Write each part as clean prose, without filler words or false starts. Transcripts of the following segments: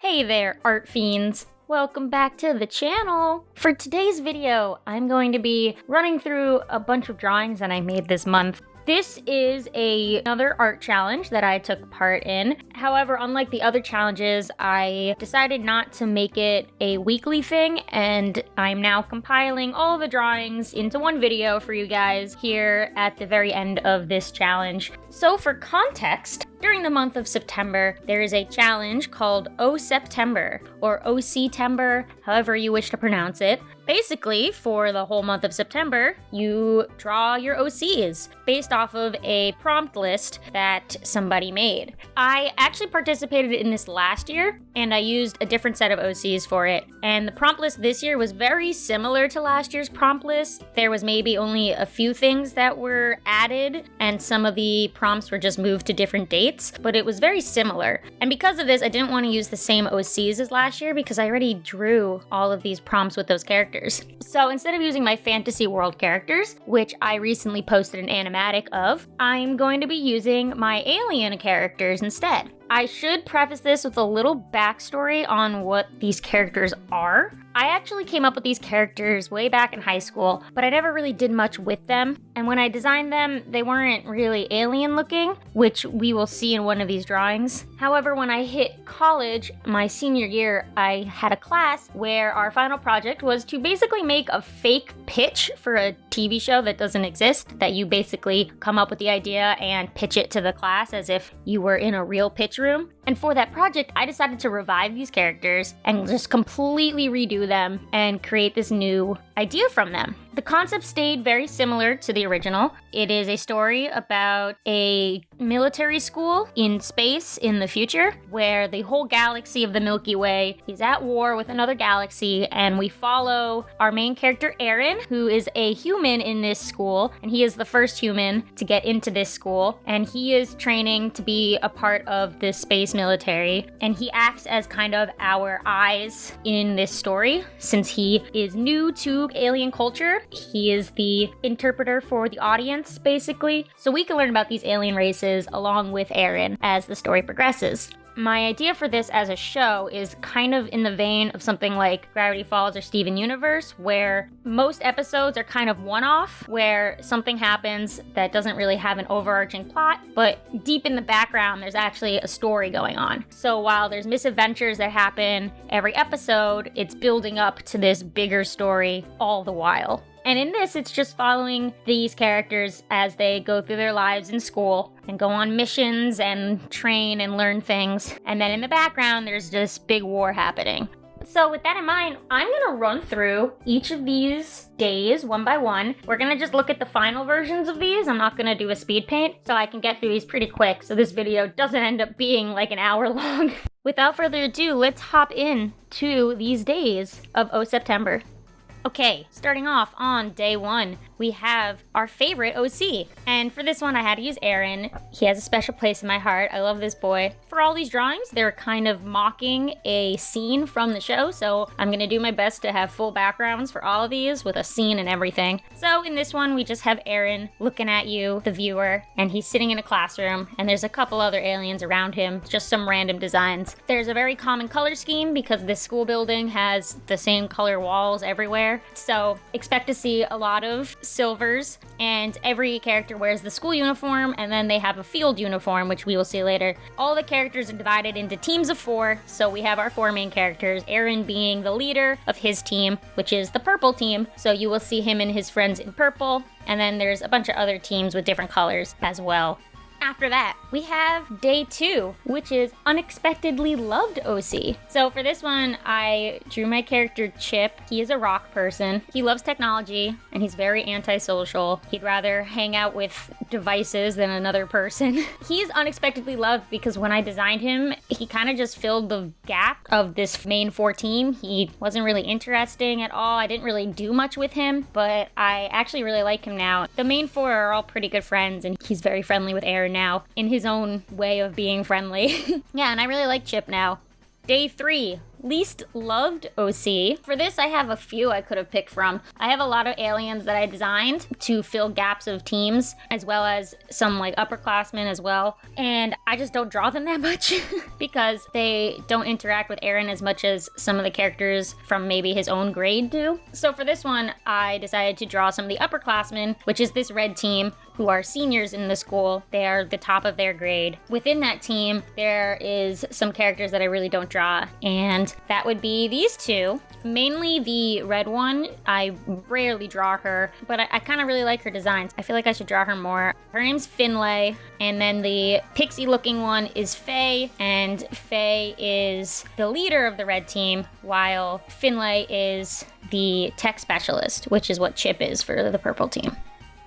Hey there, art fiends. Welcome back to the channel. For today's video, I'm going to be running through a bunch of drawings that I made this month. This is another art challenge that I took part in. However, unlike the other challenges, I decided not to make it a weekly thing, and I'm now compiling all the drawings into one video for you guys here at the very end of this challenge. So for context, during the month of September, there is a challenge called OCeptember, or OCtember, however you wish to pronounce it. Basically, for the whole month of September, you draw your OCs based off of a prompt list that somebody made. I actually participated in this last year, and I used a different set of OCs for it. And the prompt list this year was very similar to last year's prompt list. There was maybe only a few things that were added, and some of the prompts were just moved to different dates, but it was very similar. And because of this, I didn't want to use the same OCs as last year because I already drew all of these prompts with those characters. So instead of using my fantasy world characters, which I recently posted an animatic of, I'm going to be using my alien characters instead. I should preface this with a little backstory on what these characters are. I actually came up with these characters way back in high school, but I never really did much with them. And when I designed them, they weren't really alien looking, which we will see in one of these drawings. However, when I hit college, my senior year, I had a class where our final project was to basically make a fake pitch for a TV show that doesn't exist, that you basically come up with the idea and pitch it to the class as if you were in a real pitch room. And for that project, I decided to revive these characters and just completely redo them and create this new idea from them. The concept stayed very similar to the original. It is a story about a military school in space in the future where the whole galaxy of the Milky Way is at war with another galaxy, and we follow our main character Aaron, who is a human in this school, and he is the first human to get into this school, and he is training to be a part of the space military, and he acts as kind of our eyes in this story since he is new to alien culture. He is the interpreter for the audience, basically, so we can learn about these alien races along with Aaron as the story progresses. My idea for this as a show is kind of in the vein of something like Gravity Falls or Steven Universe, where most episodes are kind of one-off, where something happens that doesn't really have an overarching plot, but deep in the background, there's actually a story going on. So while there's misadventures that happen every episode, it's building up to this bigger story all the while. And in this, it's just following these characters as they go through their lives in school and go on missions and train and learn things. And then in the background, there's this big war happening. So with that in mind, I'm gonna run through each of these days one by one. We're gonna just look at the final versions of these. I'm not gonna do a speed paint, so I can get through these pretty quick, so this video doesn't end up being like an hour long. Without further ado, let's hop in to these days of OCeptember. Okay, starting off on day one, we have our favorite OC. And for this one, I had to use Aaron. He has a special place in my heart. I love this boy. For all these drawings, they're kind of mocking a scene from the show, so I'm gonna do my best to have full backgrounds for all of these with a scene and everything. So in this one, we just have Aaron looking at you, the viewer, and he's sitting in a classroom, and there's a couple other aliens around him, just some random designs. There's a very common color scheme because this school building has the same color walls everywhere. So expect to see a lot of silvers, and every character wears the school uniform, and then they have a field uniform, which we will see later. All the characters are divided into teams of 4, so we have our 4 main characters, Aaron being the leader of his team, which is the purple team, so you will see him and his friends in purple, and then there's a bunch of other teams with different colors as well. After that, we have day 2, which is Unexpectedly Loved OC. So for this one, I drew my character Chip. He is a rock person. He loves technology, and he's very antisocial. He'd rather hang out with devices than another person. He's unexpectedly loved because when I designed him, he kind of just filled the gap of this main 4 team. He wasn't really interesting at all. I didn't really do much with him, but I actually really like him now. The main 4 are all pretty good friends, and he's very friendly with Aaron now in his own way of being friendly. Yeah, and I really like Chip now. Day 3, least loved OC. For this, I have a few I could have picked from. I have a lot of aliens that I designed to fill gaps of teams, as well as some like upperclassmen as well. And I just don't draw them that much because they don't interact with Aaron as much as some of the characters from maybe his own grade do. So for this one, I decided to draw some of the upperclassmen, which is this red team, who are seniors in the school. They are the top of their grade. Within that team, there is some characters that I really don't draw, and that would be these two. Mainly the red one. I rarely draw her, but I kind of really like her designs. I feel like I should draw her more. Her name's Finlay, and then the pixie-looking one is Faye, and Faye is the leader of the red team, while Finlay is the tech specialist, which is what Chip is for the purple team.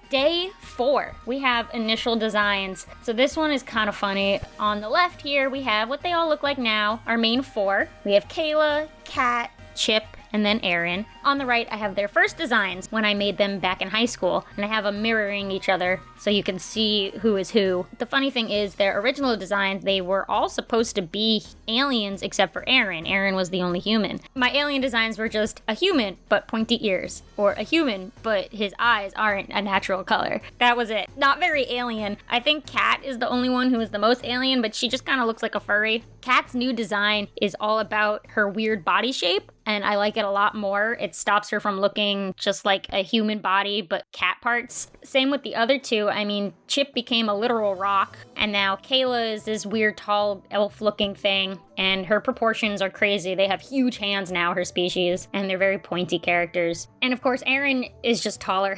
Day 4, we have initial designs. So this one is kind of funny. On the left here, we have what they all look like now, our main 4. We have Kayla, Kat, Chip, and then Aaron. On the right, I have their first designs when I made them back in high school, and I have them mirroring each other so you can see who is who. The funny thing is, their original designs, they were all supposed to be aliens except for Aaron. Aaron was the only human. My alien designs were just a human, but pointy ears, or a human, but his eyes aren't a natural color. That was it. Not very alien. I think Kat is the only one who is the most alien, but she just kind of looks like a furry. Kat's new design is all about her weird body shape, and I like it a lot more. It stops her from looking just like a human body, but cat parts. Same with the other two. I mean, Chip became a literal rock, and now Kayla is this weird, tall, elf-looking thing, and her proportions are crazy. They have huge hands now, her species, and they're very pointy characters. And of course, Aaron is just taller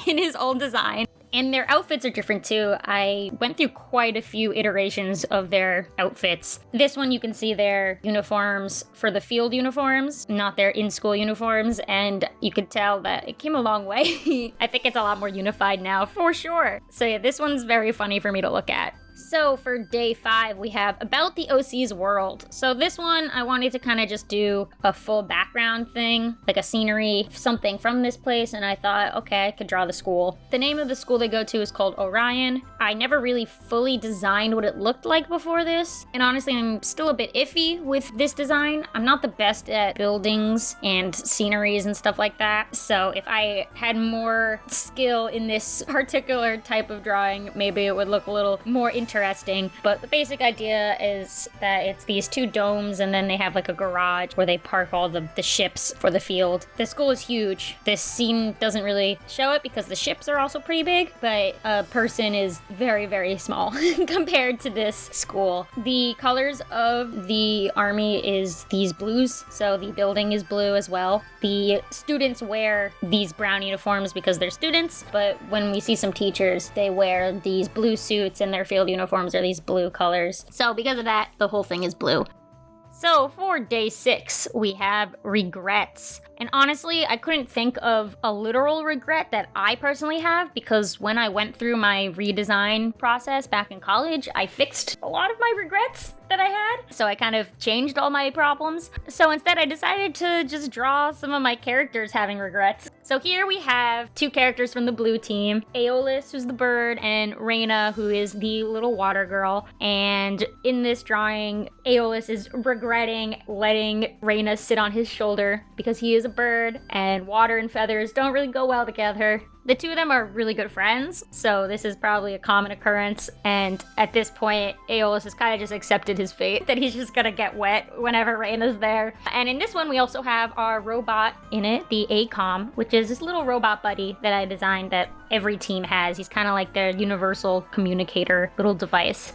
in his old design. And their outfits are different too. I went through quite a few iterations of their outfits. This one you can see their uniforms for the field uniforms, not their in-school uniforms, and you could tell that it came a long way. I think it's a lot more unified now, for sure. So yeah, this one's very funny for me to look at. So for day 5, we have about the OC's world. So this one, I wanted to kind of just do a full background thing, like a scenery, something from this place, and I thought, okay, I could draw the school. The name of the school they go to is called Orion. I never really fully designed what it looked like before this, and honestly, I'm still a bit iffy with this design. I'm not the best at buildings and sceneries and stuff like that, so if I had more skill in this particular type of drawing, maybe it would look a little more interesting. But the basic idea is that it's these two domes, and then they have like a garage where they park all the ships for the field. The school is huge. This scene doesn't really show it because the ships are also pretty big, but a person is very, very small compared to this school. The colors of the army is these blues, so the building is blue as well. The students wear these brown uniforms because they're students, but when we see some teachers, they wear these blue suits, and their field uniforms are these blue colors. So because of that, the whole thing is blue. So for day 6, we have regrets. And honestly, I couldn't think of a literal regret that I personally have, because when I went through my redesign process back in college, I fixed a lot of my regrets that I had. So I kind of changed all my problems. So instead, I decided to just draw some of my characters having regrets. So here we have 2 characters from the blue team, Aeolus, who's the bird, and Raina, who is the little water girl. And in this drawing, Aeolus is regretting letting Raina sit on his shoulder because he is a bird, and water and feathers don't really go well together. The two of them are really good friends, so this is probably a common occurrence, and at this point, Aeolus has kind of just accepted his fate, that he's just gonna get wet whenever Raina's there. And in this one, we also have our robot in it, the ACOM, which is this little robot buddy that I designed that every team has. He's kind of like their universal communicator little device.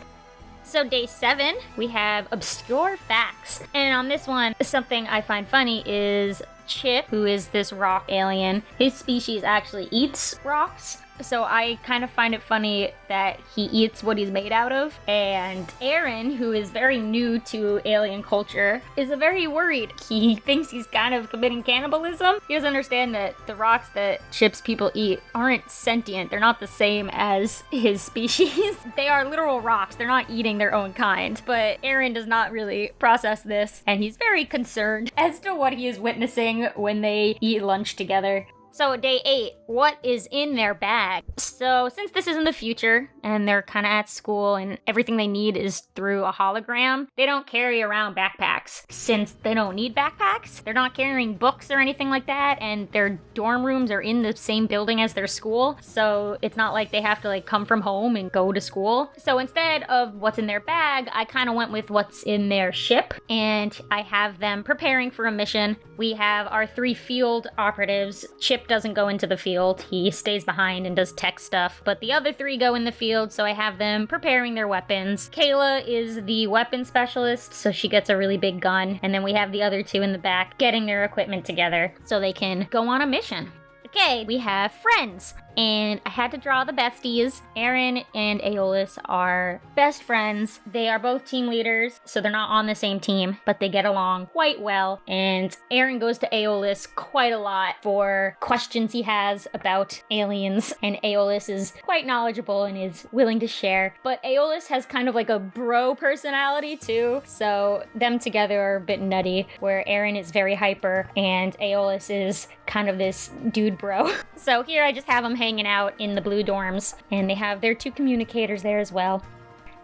So day 7, we have obscure facts. And on this one, something I find funny is Chip, who is this rock alien. His species actually eats rocks. So I kind of find it funny that he eats what he's made out of. And Aaron, who is very new to alien culture, is very worried. He thinks he's kind of committing cannibalism. He doesn't understand that the rocks that Chip's people eat aren't sentient. They're not the same as his species. They are literal rocks. They're not eating their own kind. But Aaron does not really process this, and he's very concerned as to what he is witnessing when they eat lunch together. So day 8, what is in their bag? So since this is in the future, and they're kind of at school and everything they need is through a hologram. They don't carry around backpacks since they don't need backpacks. They're not carrying books or anything like that, and their dorm rooms are in the same building as their school, so it's not like they have to like come from home and go to school. So instead of what's in their bag, I kind of went with what's in their ship, and I have them preparing for a mission. We have our 3 field operatives. Chip doesn't go into the field. He stays behind and does tech stuff, but the other 3 go in the field, so I have them preparing their weapons. Kayla is the weapon specialist, so she gets a really big gun, and then we have the other 2 in the back getting their equipment together so they can go on a mission. Okay, we have friends, and I had to draw the besties. Aaron and Aeolus are best friends. They are both team leaders, so they're not on the same team, but they get along quite well, and Aaron goes to Aeolus quite a lot for questions he has about aliens, and Aeolus is quite knowledgeable and is willing to share, but Aeolus has kind of like a bro personality too, so them together are a bit nutty, where Aaron is very hyper, and Aeolus is kind of this dude bro. So here I just have them hanging out in the blue dorms, and they have their 2 communicators there as well.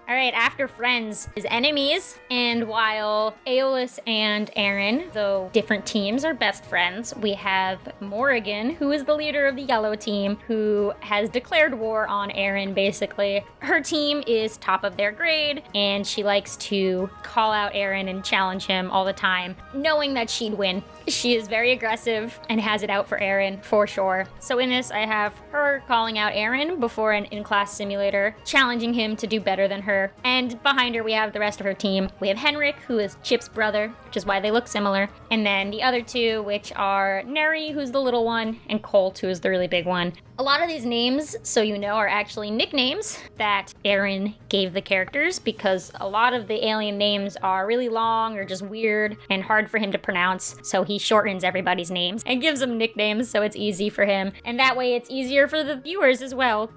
Alright, after friends is enemies, and while Aeolus and Aaron, though different teams, are best friends, we have Morrigan, who is the leader of the yellow team, who has declared war on Aaron, basically. Her team is top of their grade, and she likes to call out Aaron and challenge him all the time, knowing that she'd win. She is very aggressive and has it out for Aaron, for sure. So in this, I have her calling out Aaron before an in-class simulator, challenging him to do better than her. And behind her, we have the rest of her team. We have Henrik, who is Chip's brother, which is why they look similar. And then the other 2, which are Neri, who's the little one, and Colt, who is the really big one. A lot of these names, so you know, are actually nicknames that Aaron gave the characters, because a lot of the alien names are really long or just weird and hard for him to pronounce, so he shortens everybody's names and gives them nicknames so it's easy for him, and that way it's easier for the viewers as well.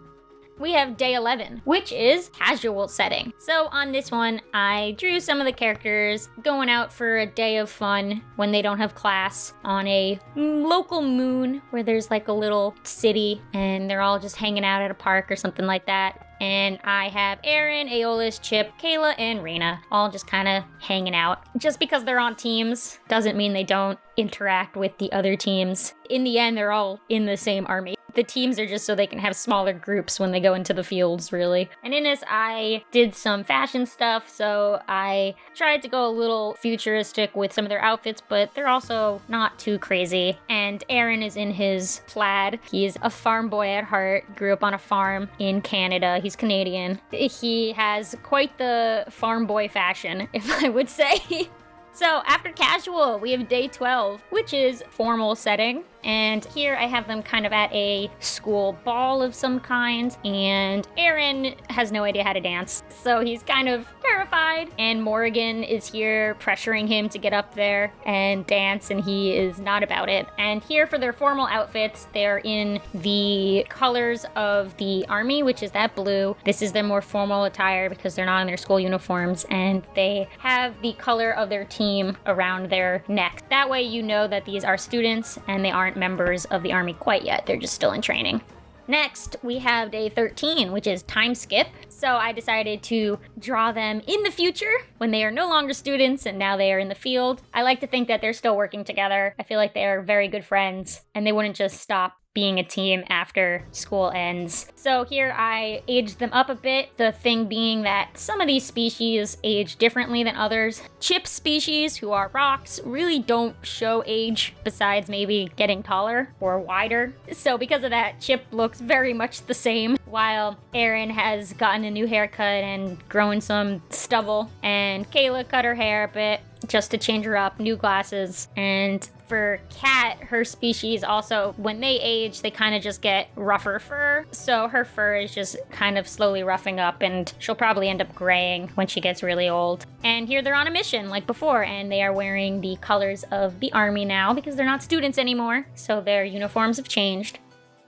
We have day 11, which is casual setting. So on this one, I drew some of the characters going out for a day of fun when they don't have class on a local moon where there's like a little city and they're all just hanging out at a park or something like that. And I have Aaron, Aeolus, Chip, Kayla, and Rena all just kind of hanging out. Just because they're on teams doesn't mean they don't interact with the other teams. In the end, they're all in the same army. The teams are just so they can have smaller groups when they go into the fields, really. And in this, I did some fashion stuff, so I tried to go a little futuristic with some of their outfits, but they're also not too crazy. And Aaron is in his plaid. He's a farm boy at heart, grew up on a farm in Canada. He's Canadian. He has quite the farm boy fashion, if I would say. So after casual, we have day 12, which is formal setting. And here I have them kind of at a school ball of some kind, and Aaron has no idea how to dance, so he's kind of terrified, and Morrigan is here pressuring him to get up there and dance, and he is not about it. And here for their formal outfits, they're in the colors of the army, which is that blue. This is their more formal attire because they're not in their school uniforms, and they have the color of their team around their neck. That way you know that these are students and they aren't members of the army quite yet. They're just still in training. Next, we have day 13, which is time skip. So I decided to draw them in the future when they are no longer students and now they are in the field. I like to think that they're still working together. I feel like they are very good friends and they wouldn't just stop being a team after school ends. So here I aged them up a bit, the thing being that some of these species age differently than others. Chip species, who are rocks, really don't show age besides maybe getting taller or wider. So because of that, Chip looks very much the same, while Aaron has gotten a new haircut and grown some stubble, and Kayla cut her hair a bit just to change her up, new glasses. And for Cat, her species also, when they age, they kind of just get rougher fur. So her fur is just kind of slowly roughing up, and she'll probably end up graying when she gets really old. And here they're on a mission like before, and they are wearing the colors of the army now because they're not students anymore, so their uniforms have changed.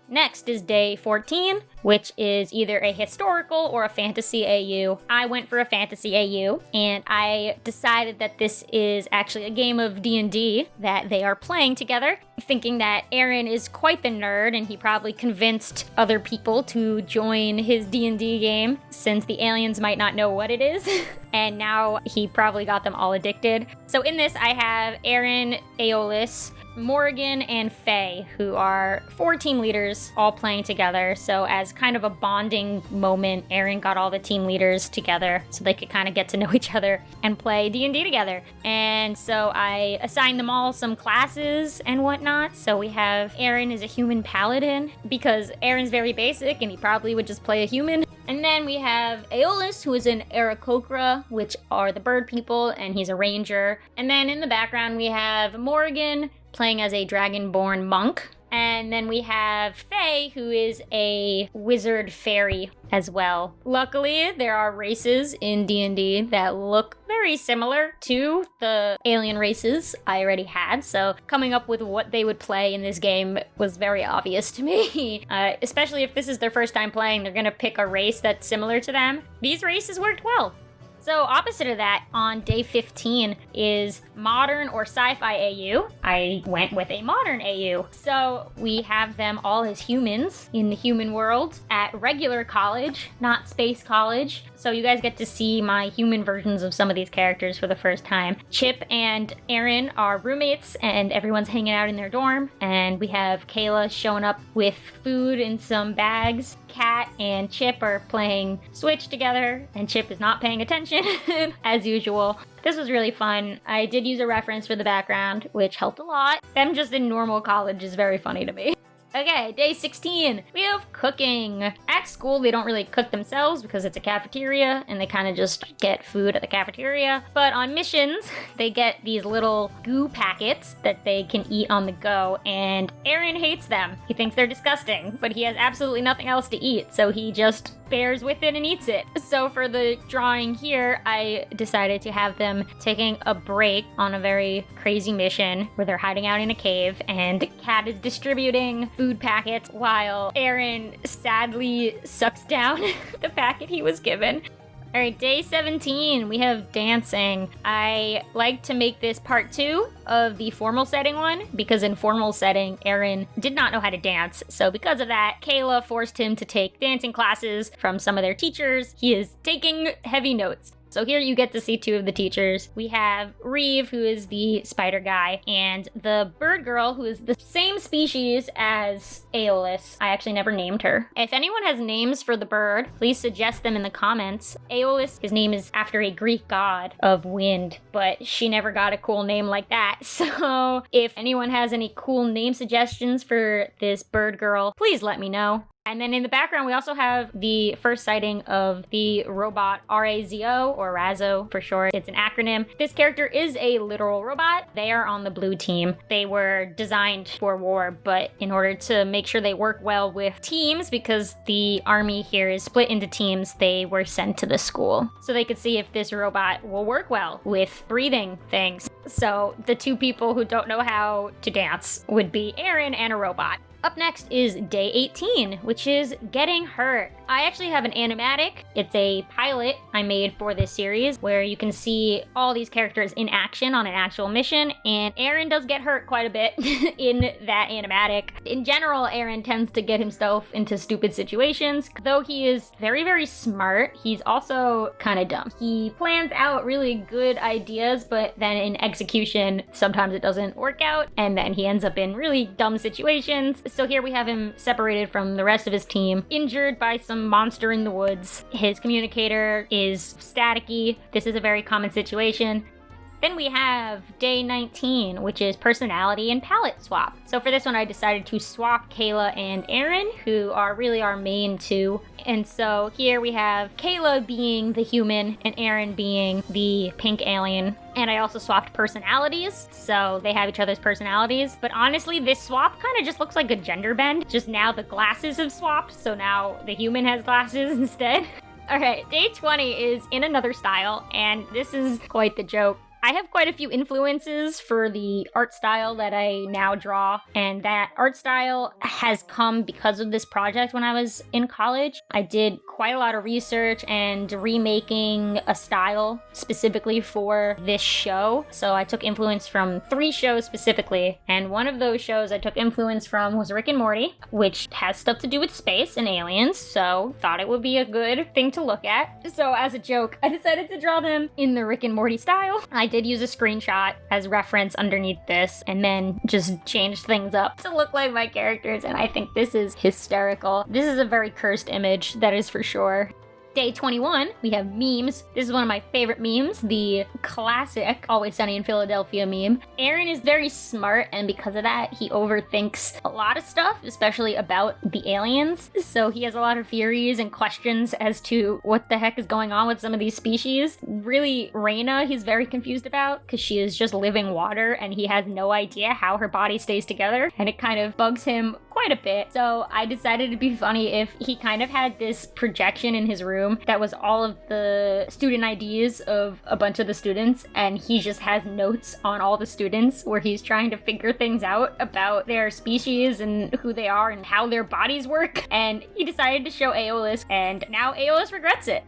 Next is day 14, which is either a historical or a fantasy AU. I went for a fantasy AU, and I decided that this is actually a game of D&D that they are playing together, thinking that Aaron is quite the nerd, and he probably convinced other people to join his D&D game, since the aliens might not know what it is. And now he probably got them all addicted. So in this, I have Aaron, Aeolus, Morgan, and Faye, who are 4 team leaders all playing together. So as kind of a bonding moment, Aaron got all the team leaders together so they could kind of get to know each other and play D&D together. And so I assigned them all some classes and whatnot. So we have Aaron is a human paladin because Aaron's very basic and he probably would just play a human. And then we have Aeolus, who is an Aarakocra, which are the bird people, and he's a ranger. And then in the background, we have Morgan playing as a dragonborn monk. And then we have Faye, who is a wizard fairy as well. Luckily, there are races in D&D that look very similar to the alien races I already had, so coming up with what they would play in this game was very obvious to me. Especially if this is their first time playing, they're gonna pick a race that's similar to them. These races worked well. So opposite of that, on day 15 is modern or sci-fi AU. I went with a modern AU. So we have them all as humans in the human world at regular college, not space college. So you guys get to see my human versions of some of these characters for the first time. Chip and Aaron are roommates and everyone's hanging out in their dorm. And we have Kayla showing up with food in some bags. Kat and Chip are playing Switch together, and Chip is not paying attention, as usual. This was really fun. I did use a reference for the background, which helped a lot. Them just in normal college is very funny to me. Okay, day 16, we have cooking. At school, they don't really cook themselves because it's a cafeteria and they kind of just get food at the cafeteria. But on missions, they get these little goo packets that they can eat on the go, and Aaron hates them. He thinks they're disgusting, but he has absolutely nothing else to eat, so he just bears with it and eats it. So for the drawing here, I decided to have them taking a break on a very crazy mission where they're hiding out in a cave and Kat is distributing food packets while Aaron sadly sucks down the packet he was given. All right, day 17, we have dancing. I like to make this part 2 of the formal setting one because in formal setting, Aaron did not know how to dance. So because of that, Kayla forced him to take dancing classes from some of their teachers. He is taking heavy notes. So here you get to see 2 of the teachers. We have Reeve, who is the spider guy, and the bird girl, who is the same species as Aeolus. I actually never named her. If anyone has names for the bird, please suggest them in the comments. Aeolus, his name is after a Greek god of wind, but she never got a cool name like that. So if anyone has any cool name suggestions for this bird girl, please let me know. And then in the background, we also have the first sighting of the robot RAZO, or Razo for short. It's an acronym. This character is a literal robot. They are on the blue team. They were designed for war, but in order to make sure they work well with teams, because the army here is split into teams, they were sent to the school so they could see if this robot will work well with breathing things. So the 2 people who don't know how to dance would be Aaron and a robot. Up next is day 18, which is getting hurt. I actually have an animatic. It's a pilot I made for this series where you can see all these characters in action on an actual mission, and Aaron does get hurt quite a bit in that animatic. In general, Aaron tends to get himself into stupid situations. Though he is very, very smart, he's also kind of dumb. He plans out really good ideas, but then in execution, sometimes it doesn't work out, and then he ends up in really dumb situations. So here we have him separated from the rest of his team, injured by some monster in the woods. His communicator is staticky. This is a very common situation. Then we have day 19, which is personality and palette swap. So for this one, I decided to swap Kayla and Aaron, who are really our main 2. And so here we have Kayla being the human and Aaron being the pink alien. And I also swapped personalities, so they have each other's personalities. But honestly, this swap kind of just looks like a gender bend. Just now the glasses have swapped, so now the human has glasses instead. All right, day 20 is in another style, and this is quite the joke. I have quite a few influences for the art style that I now draw, and that art style has come because of this project when I was in college. I did quite a lot of research and remaking a style specifically for this show, so I took influence from 3 shows specifically, and one of those shows I took influence from was Rick and Morty, which has stuff to do with space and aliens, so thought it would be a good thing to look at. So as a joke, I decided to draw them in the Rick and Morty style. I did use a screenshot as reference underneath this and then just changed things up to look like my characters, and I think this is hysterical. This is a very cursed image, that is for sure. Day 21, we have memes. This is one of my favorite memes, the classic Always Sunny in Philadelphia meme. Aaron is very smart, and because of that, he overthinks a lot of stuff, especially about the aliens. So he has a lot of theories and questions as to what the heck is going on with some of these species. Really, Raina, he's very confused about, because she is just living water, and he has no idea how her body stays together, and it kind of bugs him quite a bit. So I decided it'd be funny if he kind of had this projection in his room that was all of the student IDs of a bunch of the students, and he just has notes on all the students where he's trying to figure things out about their species and who they are and how their bodies work. And he decided to show Aeolus, and now Aeolus regrets it.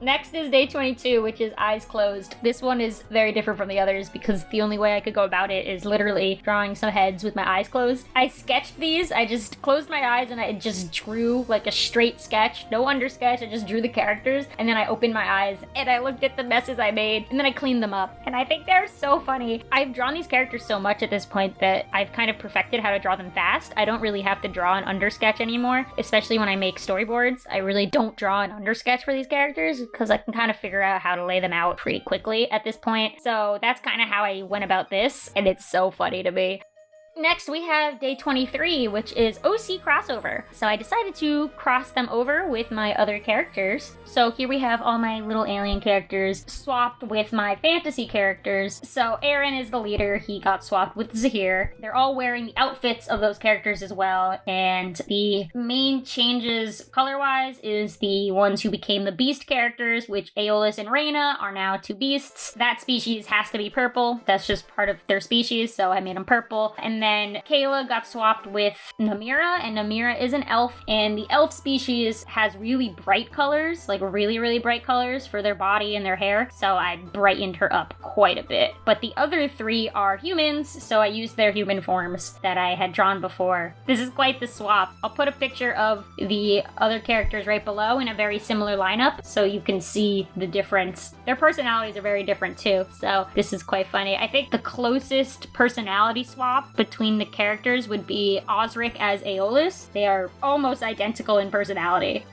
Next is day 22, which is eyes closed. This one is very different from the others because the only way I could go about it is literally drawing some heads with my eyes closed. I sketched these, I just closed my eyes and I just drew like a straight sketch, no under sketch, I just drew the characters, and then I opened my eyes and I looked at the messes I made and then I cleaned them up. And I think they're so funny. I've drawn these characters so much at this point that I've kind of perfected how to draw them fast. I don't really have to draw an under sketch anymore, especially when I make storyboards. I really don't draw an under sketch for these characters because I can kind of figure out how to lay them out pretty quickly at this point. So that's kind of how I went about this, and it's so funny to me. Next, we have day 23, which is OC crossover. So I decided to cross them over with my other characters. So here we have all my little alien characters swapped with my fantasy characters. So Aaron is the leader. He got swapped with Zahir. They're all wearing the outfits of those characters as well. And the main changes color-wise is the ones who became the beast characters, which Aeolus and Raina are now 2 beasts. That species has to be purple. That's just part of their species, so I made them purple. And then Kayla got swapped with Namira, and Namira is an elf, and the elf species has really bright colors, like really, really bright colors for their body and their hair, so I brightened her up quite a bit. But the other 3 are humans, so I used their human forms that I had drawn before. This is quite the swap. I'll put a picture of the other characters right below in a very similar lineup, so you can see the difference. Their personalities are very different too, so this is quite funny. I think the closest personality swap between the characters would be Osric as Aeolus. They are almost identical in personality.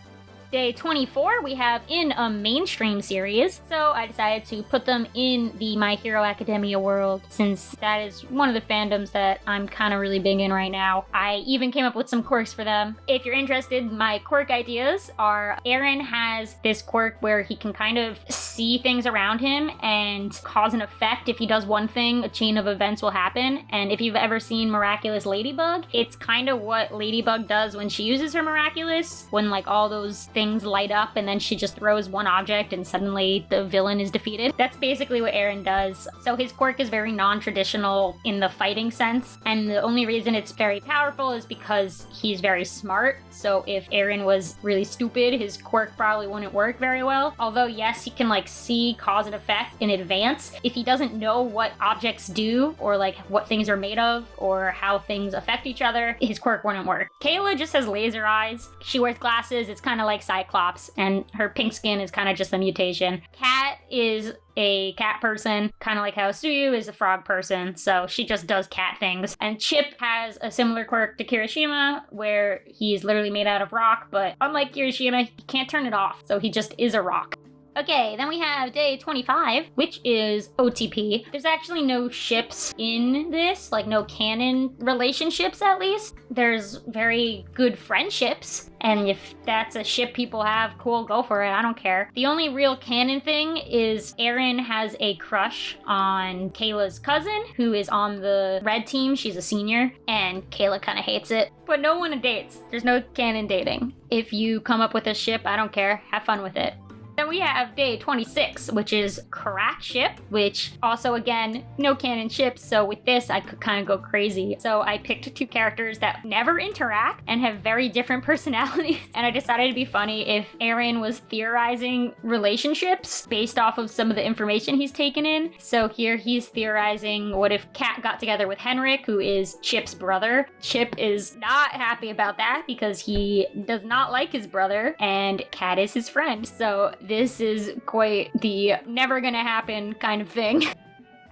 Day 24 we have in a mainstream series, so I decided to put them in the My Hero Academia world since that is one of the fandoms that I'm kind of really big in right now. I even came up with some quirks for them. If you're interested, my quirk ideas are Aaron has this quirk where he can kind of see things around him and cause an effect. If he does one thing, a chain of events will happen. And if you've ever seen Miraculous Ladybug, it's kind of what Ladybug does when she uses her Miraculous, when like all those things light up and then she just throws one object and suddenly the villain is defeated. That's basically what Aaron does. So his quirk is very non-traditional in the fighting sense, and the only reason it's very powerful is because he's very smart. So if Aaron was really stupid, his quirk probably wouldn't work very well. Although yes, he can like see cause and effect in advance. If he doesn't know what objects do or like what things are made of or how things affect each other, his quirk wouldn't work. Kayla just has laser eyes. She wears glasses. It's kind of like Cyclops, and her pink skin is kind of just a mutation. Cat is a cat person, kind of like how Suyu is a frog person, so she just does cat things. And Chip has a similar quirk to Kirishima, where he's literally made out of rock, but unlike Kirishima, he can't turn it off, so he just is a rock. Okay, then we have day 25, which is OTP. There's actually no ships in this, like no canon relationships at least. There's very good friendships, and if that's a ship people have, cool, go for it, I don't care. The only real canon thing is Aaron has a crush on Kayla's cousin, who is on the red team. She's a senior, and Kayla kind of hates it. But no one dates. There's no canon dating. If you come up with a ship, I don't care. Have fun with it. Then we have day 26, which is Crack Ship, which also, again, no canon ships, so with this I could kind of go crazy. So I picked two characters that never interact and have very different personalities, and I decided it'd be funny if Aaron was theorizing relationships based off of some of the information he's taken in. So here he's theorizing, what if Kat got together with Henrik, who is Chip's brother? Chip is not happy about that because he does not like his brother, and Kat is his friend. So this is quite the never gonna happen kind of thing.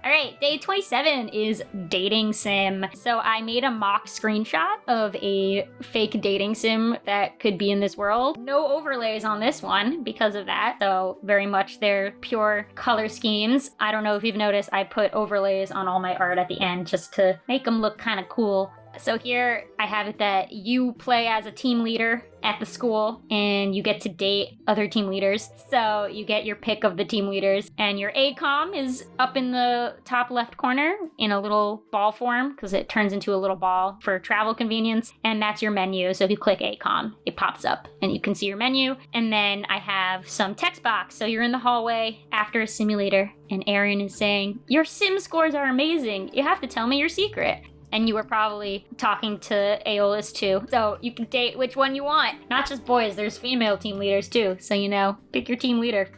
All right, day 27 is dating sim. So I made a mock screenshot of a fake dating sim that could be in this world. No overlays on this one because of that. So very much they're pure color schemes. I don't know if you've noticed, I put overlays on all my art at the end just to make them look kind of cool. So here I have it that you play as a team leader at the school and you get to date other team leaders. So you get your pick of the team leaders, and your ACOM is up in the top left corner in a little ball form because it turns into a little ball for travel convenience, and that's your menu. So if you click ACOM, it pops up and you can see your menu. And then I have some text box. So you're in the hallway after a simulator and Aaron is saying, "Your sim scores are amazing. You have to tell me your secret." And you were probably talking to Aeolus too. So you can date which one you want. Not just boys, there's female team leaders too. So, you know, pick your team leader.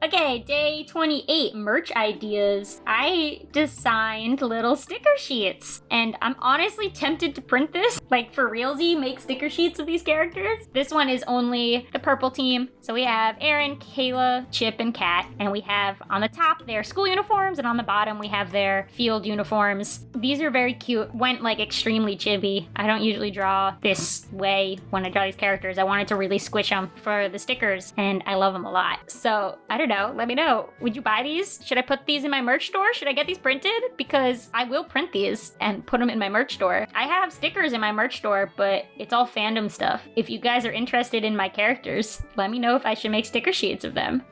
Okay, day 28, merch ideas. I designed little sticker sheets, and I'm honestly tempted to print this. Like, for realsy, make sticker sheets of these characters. This one is only the purple team. So we have Aaron, Kayla, Chip, and Kat, and we have on the top their school uniforms, and on the bottom we have their field uniforms. These are very cute. Went like extremely chibi. I don't usually draw this way when I draw these characters. I wanted to really squish them for the stickers, and I love them a lot. So, I don't know. Let me know. Would you buy these? Should I put these in my merch store? Should I get these printed? Because I will print these and put them in my merch store. I have stickers in my merch store, but it's all fandom stuff. If you guys are interested in my characters, let me know if I should make sticker sheets of them.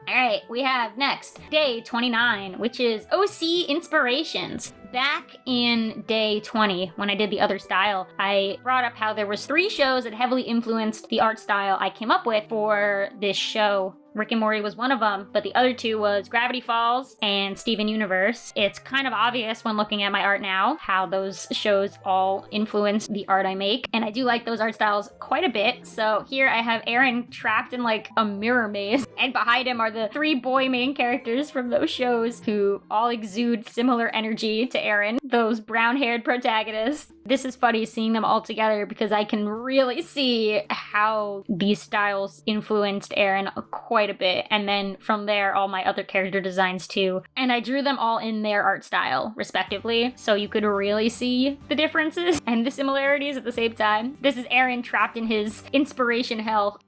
All right, we have next, day 29, which is OC Inspirations. Back in day 20, when I did the other style, I brought up how there was 3 shows that heavily influenced the art style I came up with for this show. Rick and Morty was one of them, but the other 2 was Gravity Falls and Steven Universe. It's kind of obvious when looking at my art now how those shows all influence the art I make, and I do like those art styles quite a bit. So here I have Aaron trapped in like a mirror maze, and behind him are the 3 boy main characters from those shows who all exude similar energy to Aaron, those brown-haired protagonists. This is funny seeing them all together because I can really see how these styles influenced Aaron quite a bit, and then from there all my other character designs too. And I drew them all in their art style respectively, so you could really see the differences and the similarities at the same time. This is Aaron trapped in his inspiration hell.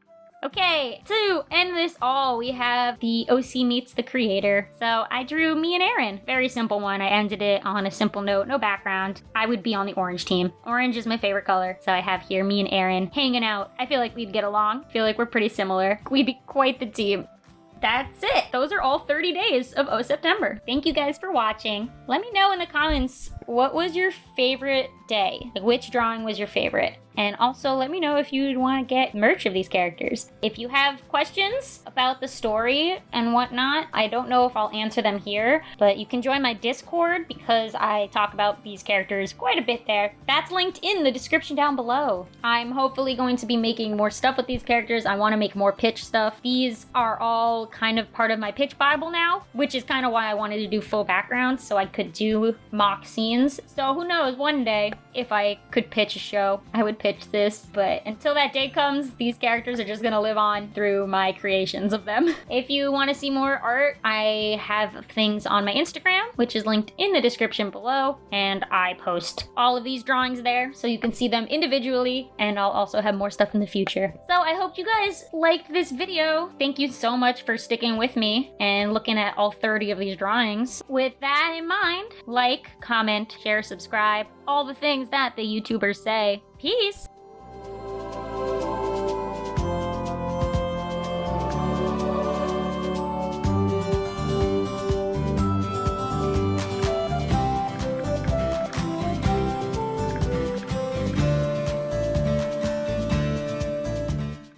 Okay, to end this all, we have the OC meets the creator. So I drew me and Aaron. Very simple one. I ended it on a simple note, no background. I would be on the orange team. Orange is my favorite color. So I have here me and Aaron hanging out. I feel like we'd get along. I feel like we're pretty similar. We'd be quite the team. That's it. Those are all 30 days of OCeptember. Thank you guys for watching. Let me know in the comments, what was your favorite day? Like, which drawing was your favorite? And also let me know if you'd want to get merch of these characters. If you have questions about the story and whatnot, I don't know if I'll answer them here, but you can join my Discord because I talk about these characters quite a bit there. That's linked in the description down below. I'm hopefully going to be making more stuff with these characters. I want to make more pitch stuff. These are all kind of part of my pitch Bible now, which is kind of why I wanted to do full backgrounds so I could do mock scenes. So who knows, one day, if I could pitch a show, I would pitch this, but until that day comes, these characters are just gonna live on through my creations of them. If you want to see more art, I have things on my Instagram, which is linked in the description below, and I post all of these drawings there so you can see them individually, and I'll also have more stuff in the future. So I hope you guys liked this video. Thank you so much for sticking with me and looking at all 30 of these drawings. With that in mind, like, comment, share, subscribe, all the things that the YouTubers say. Peace!